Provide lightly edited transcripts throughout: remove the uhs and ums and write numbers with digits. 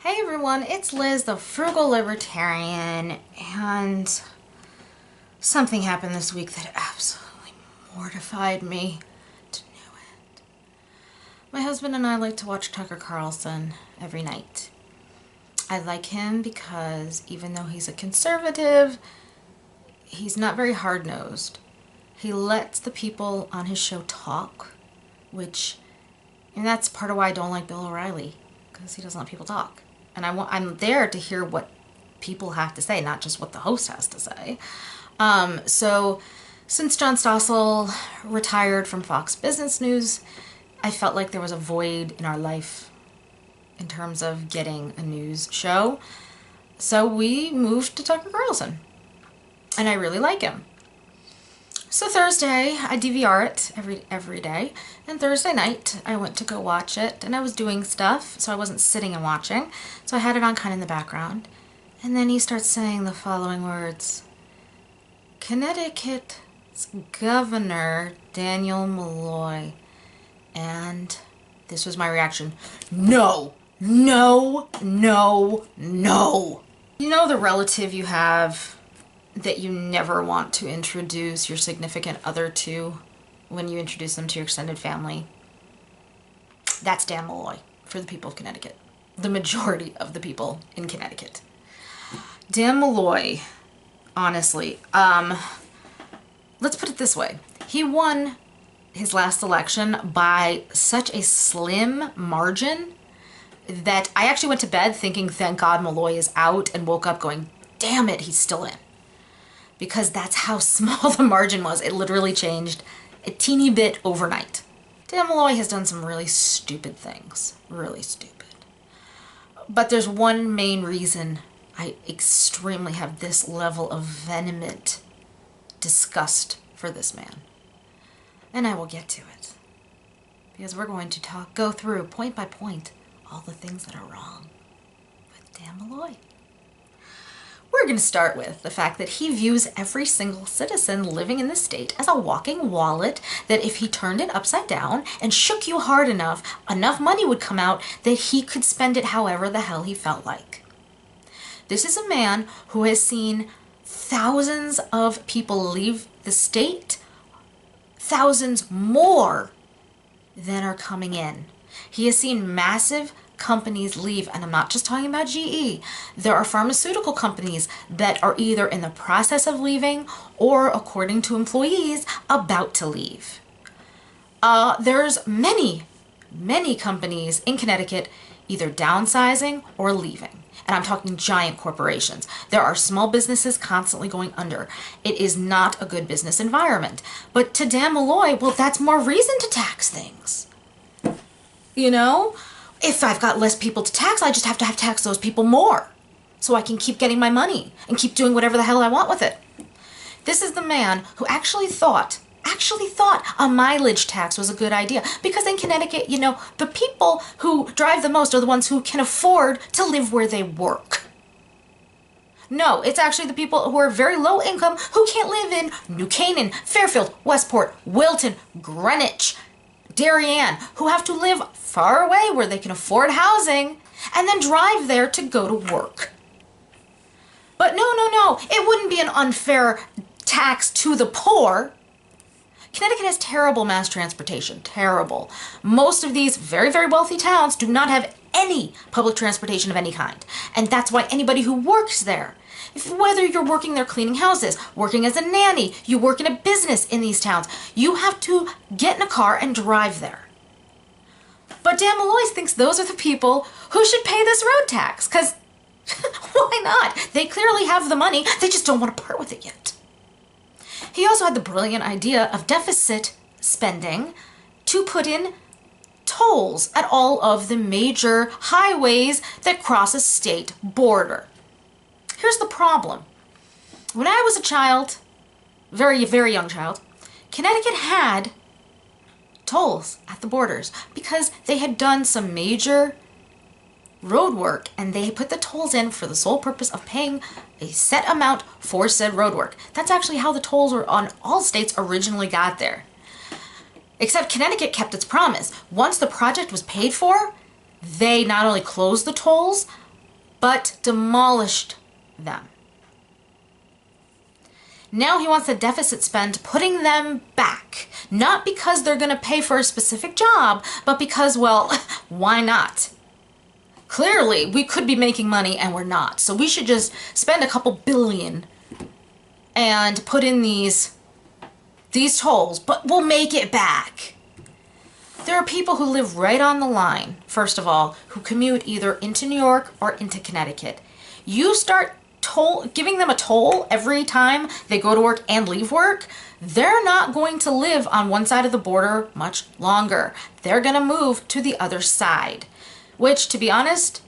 Hey everyone, it's Liz, the Frugal Libertarian, and something happened this week that absolutely mortified me to no end. My husband and I like to watch Tucker Carlson every night. I like him because even though he's a conservative, he's not very hard-nosed. He lets the people on his show talk, and that's part of why I don't like Bill O'Reilly, because he doesn't let people talk. And I'm there to hear what people have to say, not just what the host has to say. So since John Stossel retired from Fox Business News, I felt like there was a void in our life in terms of getting a news show. So we moved to Tucker Carlson, and I really like him. So Thursday, I DVR it every day, and Thursday night I went to go watch it, and I was doing stuff, so I wasn't sitting and watching, so I had it on kind of in the background. And then he starts saying the following words: Connecticut's Governor Daniel Malloy. And this was my reaction: no, no, no, no. You know the relative you have that you never want to introduce your significant other to when you introduce them to your extended family? That's Dan Malloy for the people of Connecticut. The majority of the people in Connecticut. Dan Malloy, honestly, let's put it this way. He won his last election by such a slim margin that I actually went to bed thinking, thank God Malloy is out, and woke up going, damn it, he's still in. Because that's how small the margin was. It literally changed a teeny bit overnight. Dan Malloy has done some really stupid things. Really stupid. But there's one main reason I extremely have this level of vehement disgust for this man. And I will get to it. Because we're going to go through point by point all the things that are wrong with Dan Malloy. We're going to start with the fact that he views every single citizen living in the state as a walking wallet, that if he turned it upside down and shook you hard enough money would come out that he could spend it however the hell he felt like. This is a man who has seen thousands of people leave the state, thousands more than are coming in. He has seen massive companies leave, and I'm not just talking about GE. There are pharmaceutical companies that are either in the process of leaving or, according to employees, about to leave. There's many companies in Connecticut either downsizing or leaving. And I'm talking giant corporations. There are small businesses constantly going under. It is not a good business environment. But to Dan Malloy, well, that's more reason to tax things. You know? If I've got less people to tax, I just have to tax those people more so I can keep getting my money and keep doing whatever the hell I want with it. This is the man who actually thought a mileage tax was a good idea, because in Connecticut, you know, the people who drive the most are the ones who can afford to live where they work. No, it's actually the people who are very low income who can't live in New Canaan, Fairfield, Westport, Wilton, Greenwich, Darien, who have to live far away where they can afford housing and then drive there to go to work. But no, it wouldn't be an unfair tax to the poor. Connecticut has terrible mass transportation, terrible. Most of these very, very wealthy towns do not have any public transportation of any kind. And that's why anybody who works there, whether you're working there cleaning houses, working as a nanny, you work in a business in these towns, you have to get in a car and drive there. But Dan Malloy thinks those are the people who should pay this road tax, because why not? They clearly have the money, they just don't want to part with it yet. He also had the brilliant idea of deficit spending to put in tolls at all of the major highways that cross a state border. Here's the problem. When I was a child, very, very young child, Connecticut had tolls at the borders because they had done some major road work, and they put the tolls in for the sole purpose of paying a set amount for said road work. That's actually how the tolls were on all states originally got there. Except Connecticut kept its promise. Once the project was paid for, they not only closed the tolls, but demolished them. Now he wants the deficit spend putting them back, not because they're going to pay for a specific job, but because, well, why not? Clearly, we could be making money and we're not, so we should just spend a couple billion and put in these tolls, but we'll make it back. There are people who live right on the line, first of all, who commute either into New York or into Connecticut. You start giving them a toll every time they go to work and leave work, they're not going to live on one side of the border much longer. They're going to move to the other side, which, to be honest,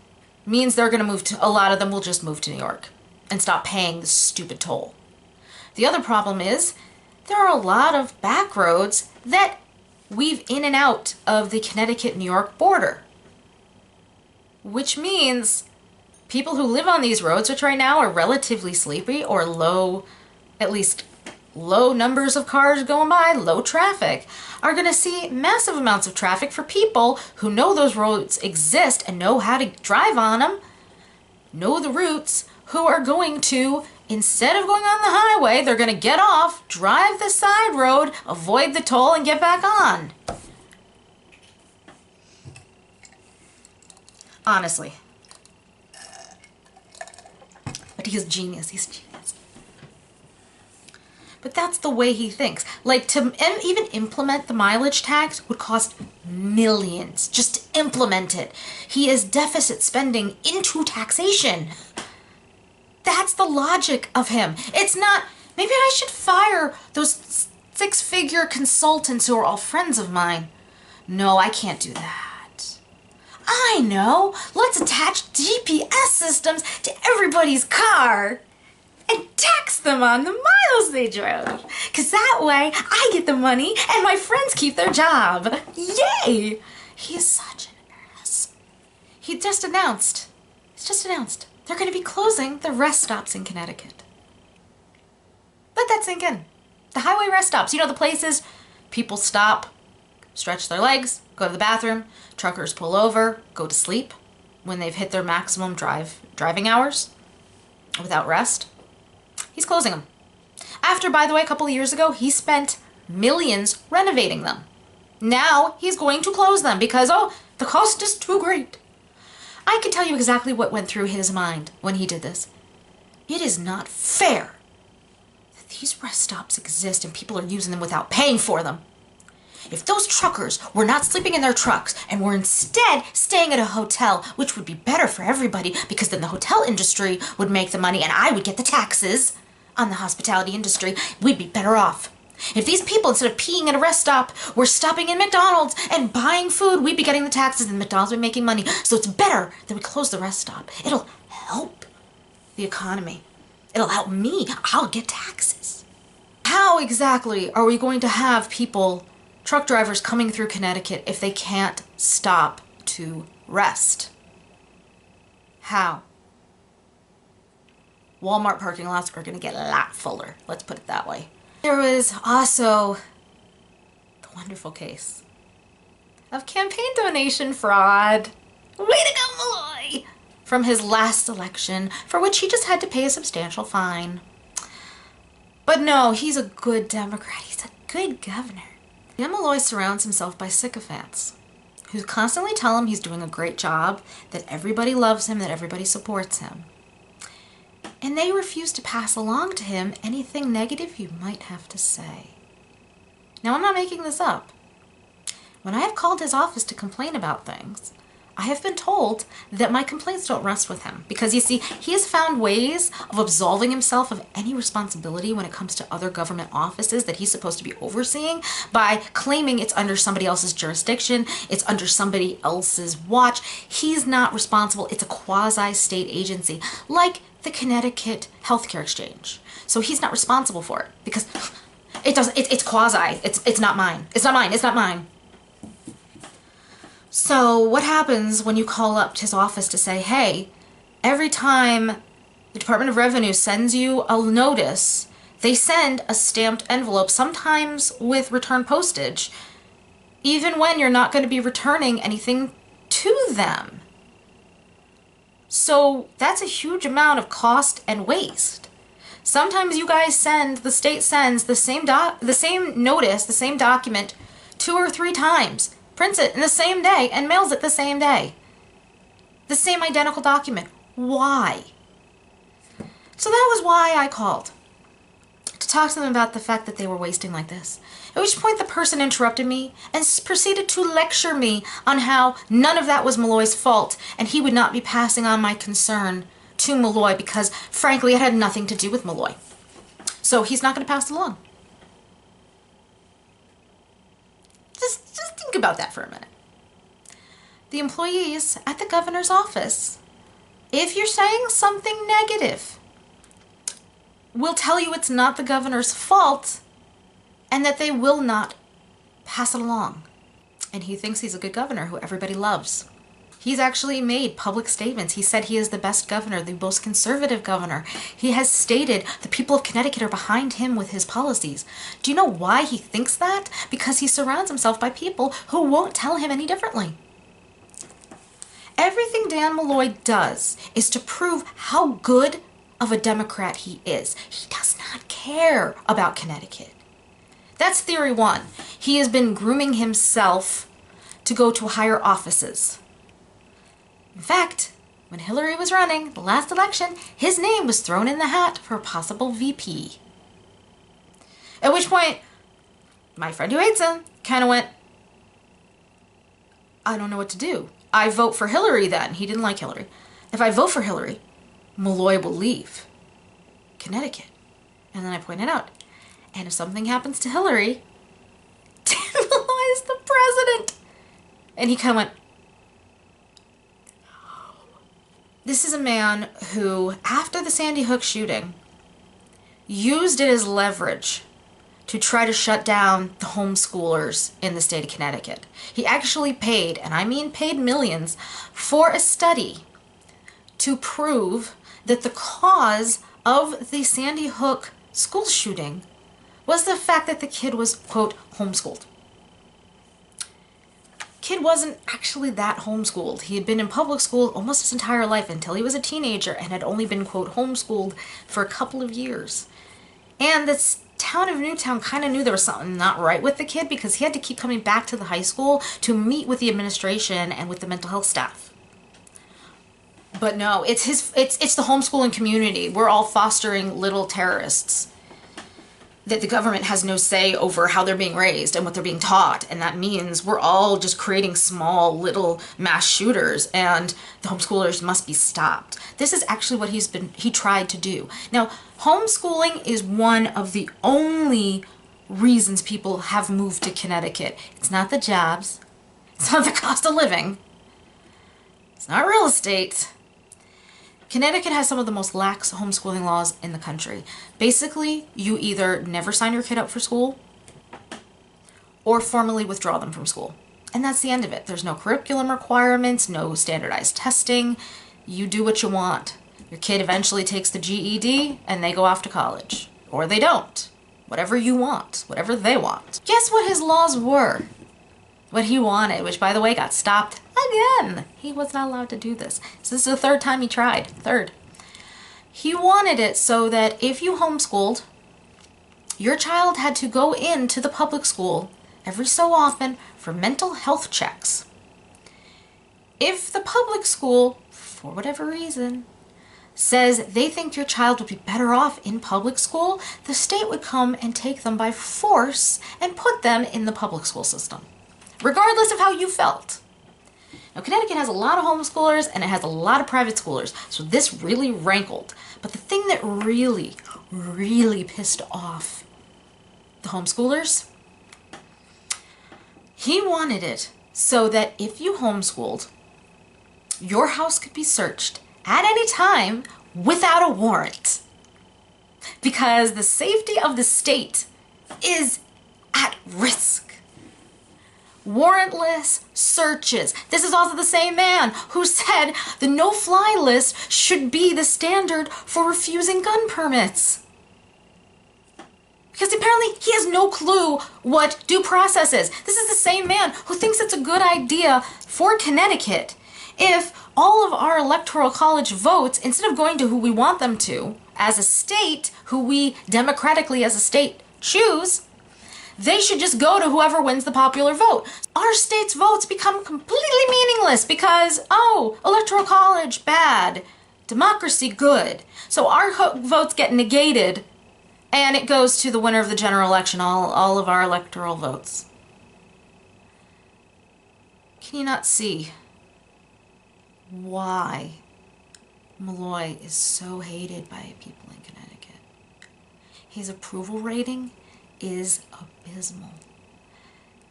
means they're going to move to, a lot of them will just move to New York and stop paying the stupid toll. The other problem is there are a lot of back roads that weave in and out of the Connecticut-New York border, which means people who live on these roads, which right now are relatively sleepy or low, at least low numbers of cars going by, low traffic, are going to see massive amounts of traffic for people who know those roads exist and know how to drive on them, know the routes, who are going to, instead of going on the highway, they're going to get off, drive the side road, avoid the toll, and get back on. Honestly. But he's genius. He's genius. But that's the way he thinks. Like, to even implement the mileage tax would cost millions just to implement it. He is deficit spending into taxation. That's the logic of him. It's not, maybe I should fire those six-figure consultants who are all friends of mine. No, I can't do that. I know. Let's attach GPS systems to everybody's car and tax them on the miles they drove. Because that way I get the money and my friends keep their job. Yay! He is such an ass. He's just announced they're going to be closing the rest stops in Connecticut. Let that sink in. The highway rest stops. You know, the places people stop, stretch their legs, go to the bathroom, truckers pull over, go to sleep when they've hit their maximum driving hours without rest. He's closing them. After, by the way, a couple of years ago, he spent millions renovating them. Now he's going to close them because, oh, the cost is too great. I can tell you exactly what went through his mind when he did this. It is not fair that these rest stops exist and people are using them without paying for them. If those truckers were not sleeping in their trucks and were instead staying at a hotel, which would be better for everybody because then the hotel industry would make the money and I would get the taxes on the hospitality industry, we'd be better off. If these people, instead of peeing at a rest stop, were stopping in McDonald's and buying food, we'd be getting the taxes and McDonald's would be making money. So it's better that we close the rest stop. It'll help the economy. It'll help me. I'll get taxes. How exactly are we going to have people, truck drivers coming through Connecticut, if they can't stop to rest? How? Walmart parking lots are going to get a lot fuller. Let's put it that way. There was also the wonderful case of campaign donation fraud. Way to go, Malloy! From his last election, for which he just had to pay a substantial fine. But no, he's a good Democrat. He's a good governor. Malloy surrounds himself by sycophants who constantly tell him he's doing a great job, that everybody loves him, that everybody supports him. And they refuse to pass along to him anything negative you might have to say. Now, I'm not making this up. When I have called his office to complain about things, I have been told that my complaints don't rest with him. Because, you see, he has found ways of absolving himself of any responsibility when it comes to other government offices that he's supposed to be overseeing by claiming it's under somebody else's jurisdiction, it's under somebody else's watch. He's not responsible. It's a quasi-state agency, like the Connecticut Healthcare Exchange. So he's not responsible for it because it's quasi. It's not mine. It's not mine. It's not mine. So what happens when you call up his office to say, hey, every time the Department of Revenue sends you a notice, they send a stamped envelope, sometimes with return postage, even when you're not going to be returning anything to them. So that's a huge amount of cost and waste. Sometimes you guys the state sends the same notice, the same document 2 or 3 times, prints it in the same day, and mails it the same day. The same identical document. Why? So that was why I called, to talk to them about the fact that they were wasting like this. At which point the person interrupted me and proceeded to lecture me on how none of that was Malloy's fault and he would not be passing on my concern to Malloy because, frankly, it had nothing to do with Malloy. So he's not going to pass it along. Just think about that for a minute. The employees at the governor's office, if you're saying something negative, will tell you it's not the governor's fault and that they will not pass it along. And he thinks he's a good governor who everybody loves. He's actually made public statements. He said he is the best governor, the most conservative governor. He has stated the people of Connecticut are behind him with his policies. Do you know why he thinks that? Because he surrounds himself by people who won't tell him any differently. Everything Dan Malloy does is to prove how good of a Democrat he is. He does not care about Connecticut. That's theory 1. He has been grooming himself to go to higher offices. In fact, when Hillary was running the last election, his name was thrown in the hat for a possible VP. At which point, my friend who hates him kind of went, I don't know what to do. I vote for Hillary then. He didn't like Hillary. If I vote for Hillary, Malloy will leave Connecticut. And then I pointed out, and if something happens to Hillary, Dan Malloy is the president. And he kind of went, this is a man who, after the Sandy Hook shooting, used it as leverage to try to shut down the homeschoolers in the state of Connecticut. He actually paid, and I mean paid millions, for a study to prove that the cause of the Sandy Hook school shooting was the fact that the kid was, quote, homeschooled. Kid wasn't actually that homeschooled. He had been in public school almost his entire life until he was a teenager and had only been, quote, homeschooled for a couple of years. And this town of Newtown kind of knew there was something not right with the kid because he had to keep coming back to the high school to meet with the administration and with the mental health staff. But no, it's the homeschooling community. We're all fostering little terrorists that the government has no say over how they're being raised and what they're being taught. And that means we're all just creating small little mass shooters and the homeschoolers must be stopped. This is actually what he tried to do. Now, homeschooling is one of the only reasons people have moved to Connecticut. It's not the jobs. It's not the cost of living. It's not real estate. Connecticut has some of the most lax homeschooling laws in the country. Basically, you either never sign your kid up for school or formally withdraw them from school. And that's the end of it. There's no curriculum requirements, no standardized testing. You do what you want. Your kid eventually takes the GED and they go off to college. Or they don't. Whatever you want. Whatever they want. Guess what his laws were? What he wanted, which by the way got stopped again. He was not allowed to do this. So this is the 3rd time he tried. 3rd. He wanted it so that if you homeschooled, your child had to go into the public school every so often for mental health checks. If the public school, for whatever reason, says they think your child would be better off in public school, the state would come and take them by force and put them in the public school system, regardless of how you felt. Now, Connecticut has a lot of homeschoolers and it has a lot of private schoolers, so this really rankled. But the thing that really, really pissed off the homeschoolers, he wanted it so that if you homeschooled, your house could be searched at any time without a warrant. Because the safety of the state is at risk. Warrantless searches. This is also the same man who said the no-fly list should be the standard for refusing gun permits. Because apparently he has no clue what due process is. This is the same man who thinks it's a good idea for Connecticut if all of our electoral college votes, instead of going to who we want them to, as a state, who we democratically as a state choose, they should just go to whoever wins the popular vote. Our state's votes become completely meaningless because, oh, electoral college, bad. Democracy, good. So our votes get negated, and it goes to the winner of the general election, all of our electoral votes. Can you not see why Malloy is so hated by people in Connecticut? His approval rating is abysmal.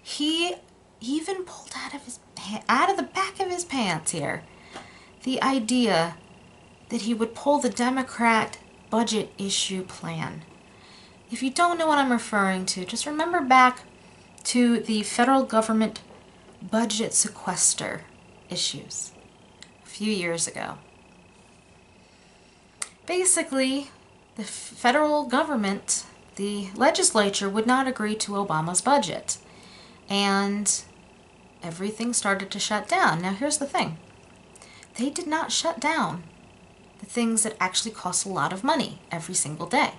He even pulled out of the back of his pants here the idea that he would pull the Democrat budget issue plan. If you don't know what I'm referring to, just remember back to the federal government budget sequester issues a few years ago. Basically, the federal government, the legislature, would not agree to Obama's budget, and everything started to shut down. Now here's the thing. They did not shut down the things that actually cost a lot of money every single day.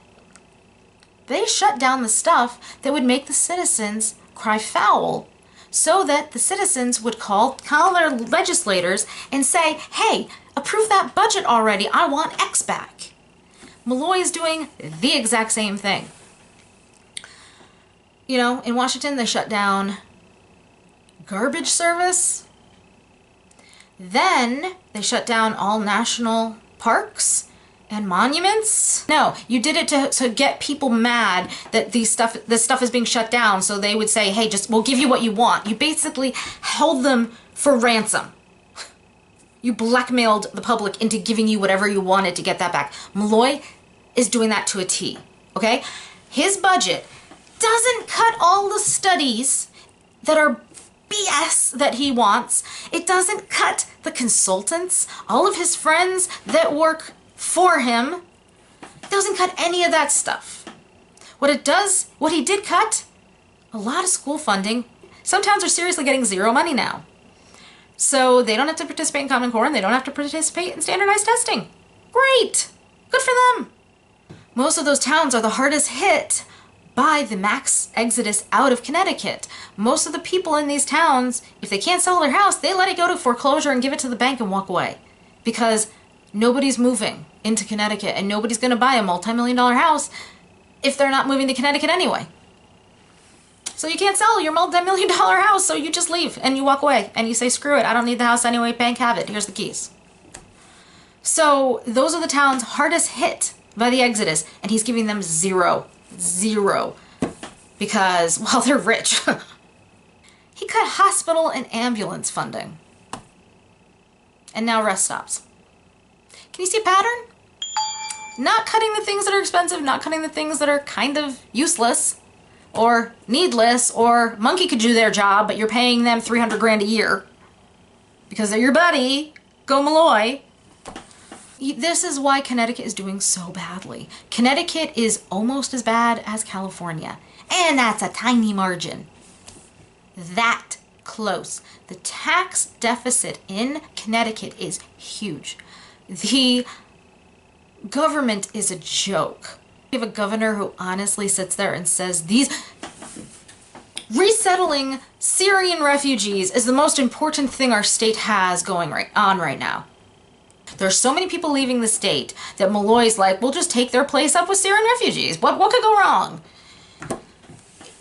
They shut down the stuff that would make the citizens cry foul, so that the citizens would call their legislators and say, hey, approve that budget already, I want X back. Malloy is doing the exact same thing. You know, in Washington they shut down garbage service, then they shut down all national parks and monuments. No, you did it to get people mad that this stuff is being shut down, so they would say, hey, we'll give you what you want. You basically held them for ransom. You blackmailed the public into giving you whatever you wanted to get that back. Malloy is doing that to a T, okay? His budget doesn't cut all the studies that are BS that he wants. It doesn't cut the consultants, all of his friends that work for him. It doesn't cut any of that stuff. What he did cut, a lot of school funding. Some towns are seriously getting zero money now. So they don't have to participate in Common Core, and they don't have to participate in standardized testing. Great! Good for them! Most of those towns are the hardest hit by the mass exodus out of Connecticut. Most of the people in these towns, if they can't sell their house, they let it go to foreclosure and give it to the bank and walk away. Because nobody's moving into Connecticut, and nobody's going to buy a multi-million-dollar house if they're not moving to Connecticut anyway. So you can't sell your multi-million-dollar house, so you just leave and you walk away and you say, screw it, I don't need the house anyway, bank have it, here's the keys. So those are the towns hardest hit by the exodus, and he's giving them zero, because, well, they're rich. He cut hospital and ambulance funding. And now rest stops. Can you see a pattern? Not cutting the things that are expensive, not cutting the things that are kind of useless or needless, or monkey could do their job, but you're paying them 300 grand a year because they're your buddy. Go Malloy. This is why Connecticut is doing so badly. Connecticut is almost as bad as California, and that's a tiny margin. That close. The tax deficit in Connecticut is huge. The government is a joke. We have a governor who honestly sits there and says resettling Syrian refugees is the most important thing our state has going on right now. There's so many people leaving the state that Malloy's like, we'll just take their place up with Syrian refugees. What could go wrong?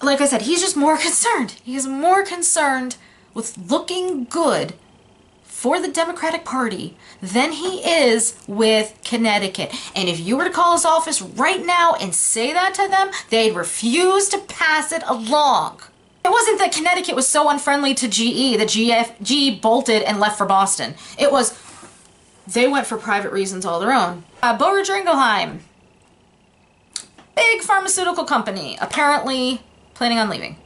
Like I said, he's just more concerned. He's more concerned with looking good for the Democratic Party than he is with Connecticut. And if you were to call his office right now and say that to them, they'd refuse to pass it along. It wasn't that Connecticut was so unfriendly to GE that GE bolted and left for Boston. It was they went for private reasons all their own. Boehringer Ingelheim, big pharmaceutical company, apparently planning on leaving.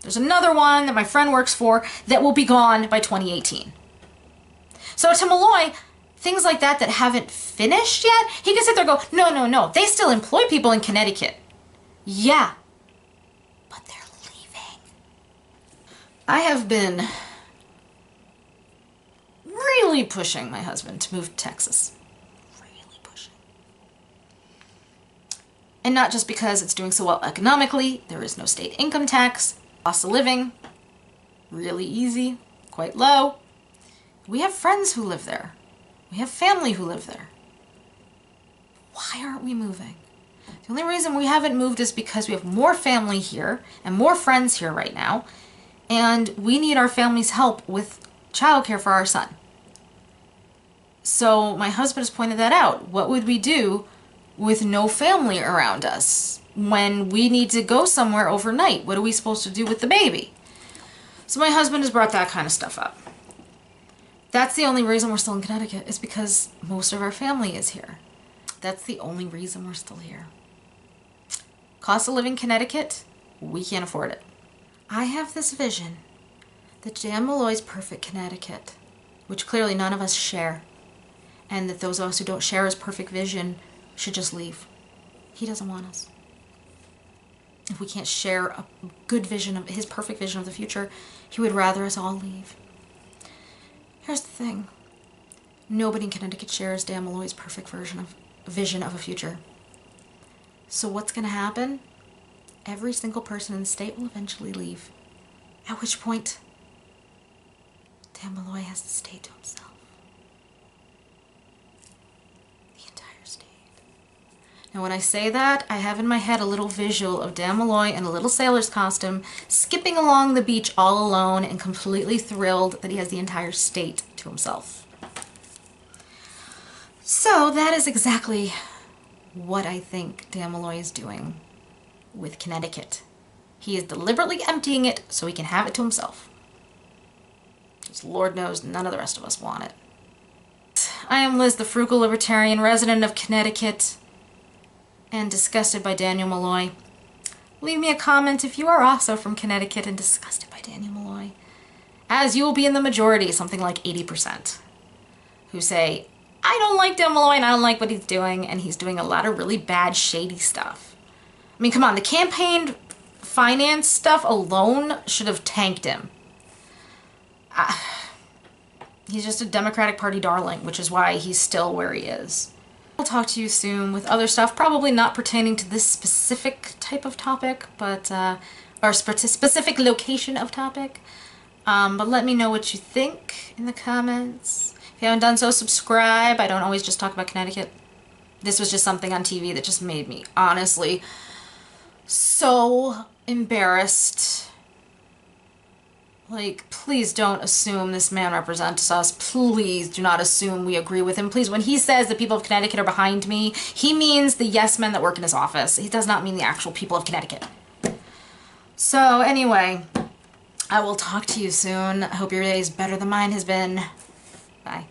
There's another one that my friend works for that will be gone by 2018. So to Malloy, things like that haven't finished yet, he can sit there and go, no, they still employ people in Connecticut. Yeah, but they're leaving. I have been really pushing my husband to move to Texas. Really pushing. And not just because it's doing so well economically. There is no state income tax. Cost of living, really easy, quite low. We have friends who live there. We have family who live there. Why aren't we moving? The only reason we haven't moved is because we have more family here and more friends here right now, and we need our family's help with childcare for our son. So my husband has pointed that out. What would we do with no family around us when we need to go somewhere overnight? What are we supposed to do with the baby? So my husband has brought that kind of stuff up. That's the only reason we're still in Connecticut, is because most of our family is here. That's the only reason we're still here. Cost of living Connecticut, we can't afford it. I have this vision that Dan Malloy's perfect Connecticut, which clearly none of us share, and that those of us who don't share his perfect vision should just leave. He doesn't want us. If we can't share a good vision of his perfect vision of the future, he would rather us all leave. Here's the thing. Nobody in Connecticut shares Dan Malloy's perfect vision of a future. So what's going to happen? Every single person in the state will eventually leave. At which point, Dan Malloy has the state to himself. The entire state. Now when I say that, I have in my head a little visual of Dan Malloy in a little sailor's costume, skipping along the beach all alone and completely thrilled that he has the entire state to himself. So that is exactly what I think Dan Malloy is doing with Connecticut. He is deliberately emptying it so he can have it to himself. Because Lord knows none of the rest of us want it. I am Liz, the Frugal Libertarian, resident of Connecticut, and disgusted by Daniel Malloy. Leave me a comment if you are also from Connecticut and disgusted by Daniel Malloy, as you will be in the majority, something like 80%, who say, I don't like Dan Malloy and I don't like what he's doing, and he's doing a lot of really bad, shady stuff. I mean, come on, the campaign finance stuff alone should have tanked him. He's just a Democratic Party darling, which is why he's still where he is. I'll talk to you soon with other stuff, probably not pertaining to this specific type of topic, but or specific location of topic. But let me know what you think in the comments. If you haven't done so, subscribe. I don't always just talk about Connecticut. This was just something on TV that just made me, honestly, so embarrassed. Like, please don't assume this man represents us. Please do not assume we agree with him. Please, when he says the people of Connecticut are behind me, he means the yes men that work in his office. He does not mean the actual people of Connecticut. So anyway, I will talk to you soon. I hope your day is better than mine has been. Bye.